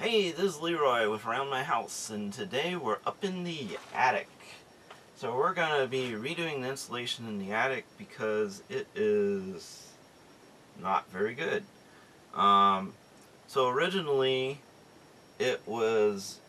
Hey, this is Leroy with Around My House, and today we're up in the attic. So we're going to be redoing the insulation in the attic because it is not very good. So originally it was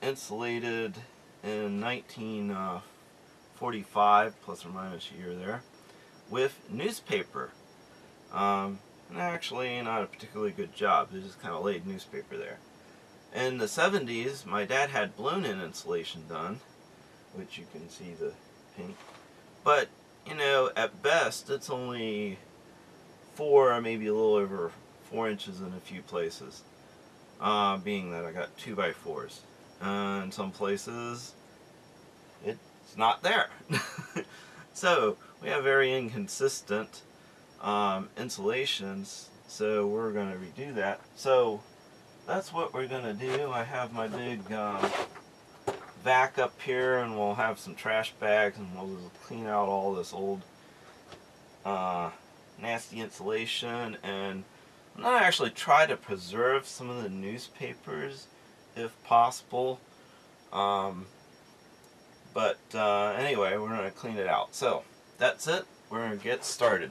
insulated in 1945, plus or minus a year there, with newspaper. And actually not a particularly good job, they just kind of laid newspaper there. In the 70s, my dad had blown-in insulation done, which you can see the pink. But, you know, at best, it's only 4, maybe a little over 4 inches in a few places. Being that I got 2x4s. In some places, it's not there. So, we have very inconsistent insulations, so we're going to redo that. So, that's what we're going to do. I have my big vac up here, and we'll have some trash bags, and we'll just clean out all this old nasty insulation. And I'm going to actually try to preserve some of the newspapers if possible. But anyway, we're going to clean it out. So that's it. We're going to get started.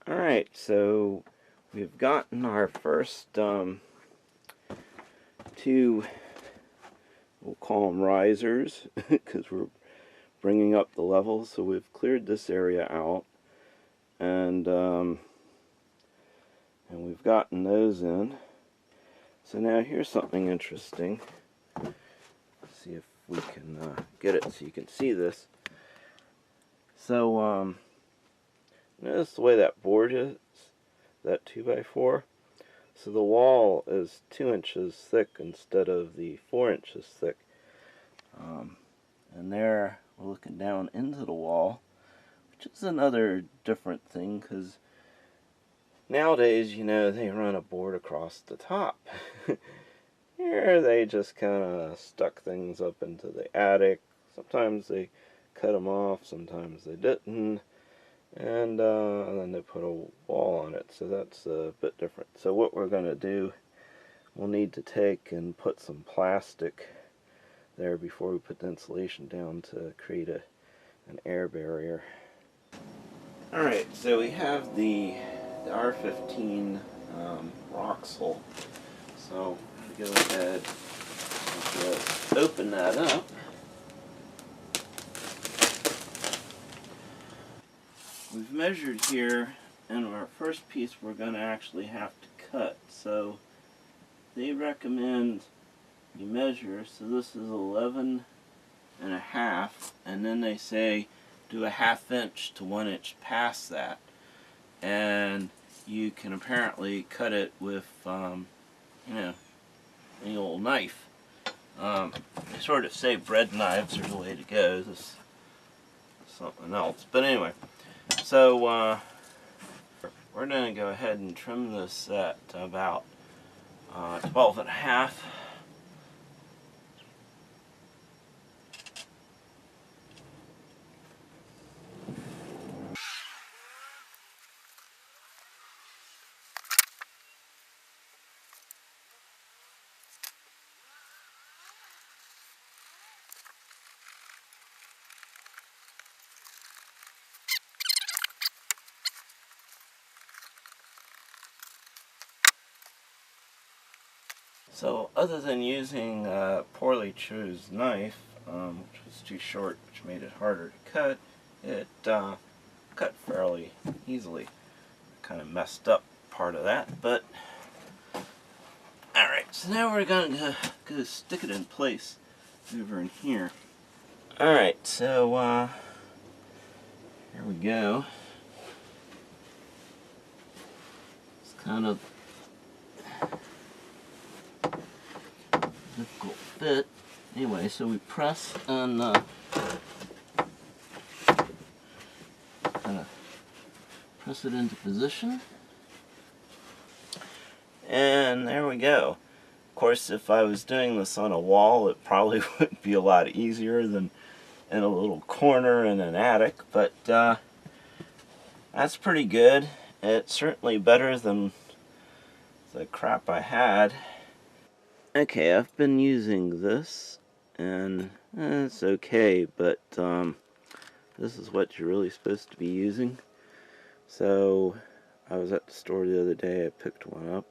Alright, so we've gotten our first 2, we'll call them risers, because we're bringing up the levels. So we've cleared this area out, and we've gotten those in. So now here's something interesting. Let's see if we can get it so you can see this. So notice the way that board is, that 2x4. So the wall is 2 inches thick instead of the 4 inches thick. And there we're looking down into the wall, which is another different thing, because nowadays, you know, they run a board across the top. Here they just kind of stuck things up into the attic. Sometimes they cut them off, sometimes they didn't. And then they put a wall on it, so that's a bit different. So what we're going to do, we'll need to take and put some plastic there before we put the insulation down to create an air barrier. Alright, so we have the R15 Roxul. So we go ahead and just open that up. We've measured here, and our first piece we're going to actually have to cut. So they recommend you measure, so this is 11 and a half, and then they say do a 1/2 inch to 1 inch past that. And you can apparently cut it with, you know, any old knife. They sort of say bread knives are the way to go. This is something else. But anyway. So we're going to go ahead and trim this at about 12 and a half. So other than using a poorly chosen knife, which was too short, which made it harder to cut, it cut fairly easily. Kind of messed up part of that, but alright, so now we're going to go stick it in place over in here. Alright, so here we go. It's kind of difficult fit. Anyway, so we press and press it into position, and there we go. Of course, if I was doing this on a wall, it probably would be a lot easier than in a little corner in an attic, but that's pretty good. It's certainly better than the crap I had. Okay, I've been using this, and it's okay, but this is what you're really supposed to be using. So, I was at the store the other day, I picked one up.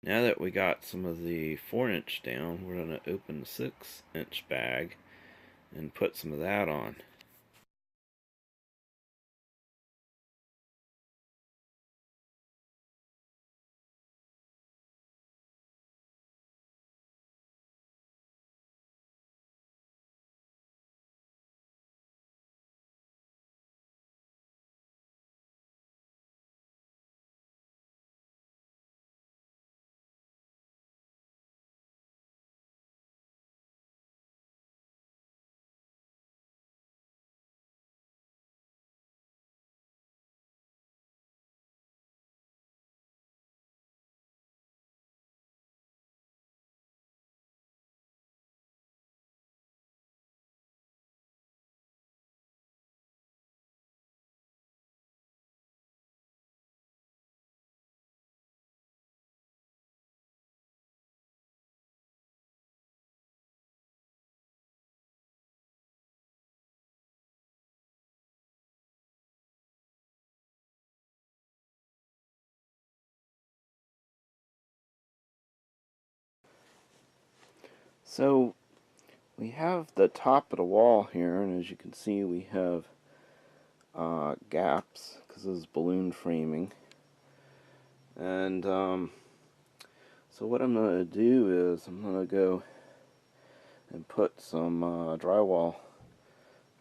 Now that we got some of the 4-inch down, we're going to open the 6-inch bag and put some of that on. So, we have the top of the wall here, and as you can see, we have gaps because this is balloon framing. And so what I'm going to do is I'm going to go and put some drywall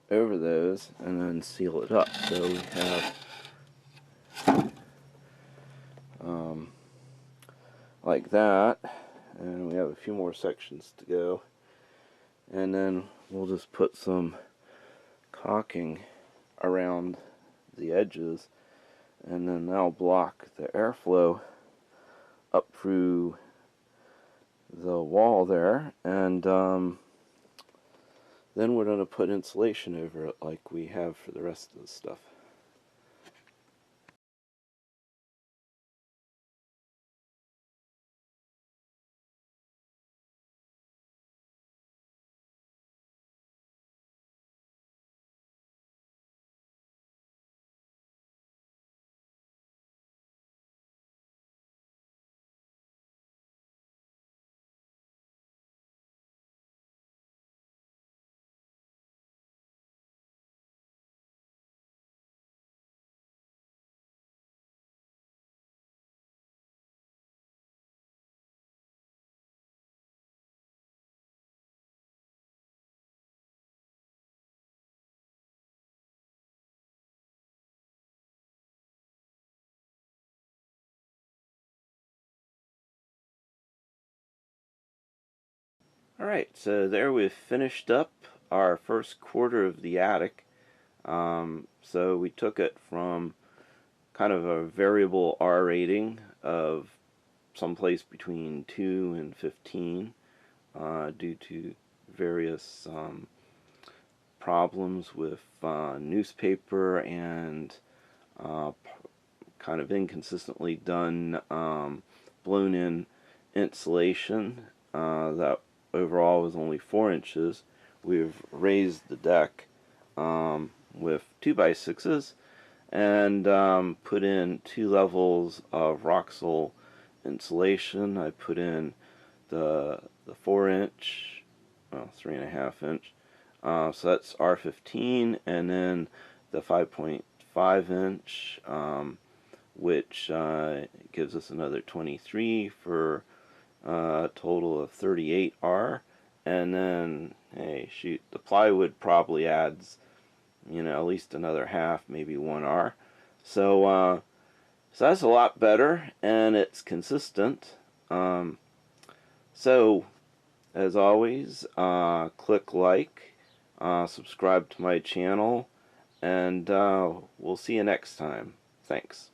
over those and then seal it up. So we have like that, and we have a few more sections to go, and then we'll just put some caulking around the edges, and then that'll block the airflow up through the wall there, and then we're going to put insulation over it like we have for the rest of the stuff. Alright, so there we've finished up our first quarter of the attic. So we took it from kind of a variable R rating of someplace between 2 and 15 due to various problems with newspaper and kind of inconsistently done blown in insulation that overall was only 4 inches, we've raised the deck with 2x6s and put in 2 levels of Roxul insulation. I put in the 4-inch, well, 3.5 inch, so that's R15, and then the 5.5 inch, which gives us another 23 for a total of 38R. And then, hey, shoot, the plywood probably adds, you know, at least another half, maybe 1R. So, so that's a lot better, and it's consistent. So, as always, click like, subscribe to my channel, and we'll see you next time. Thanks.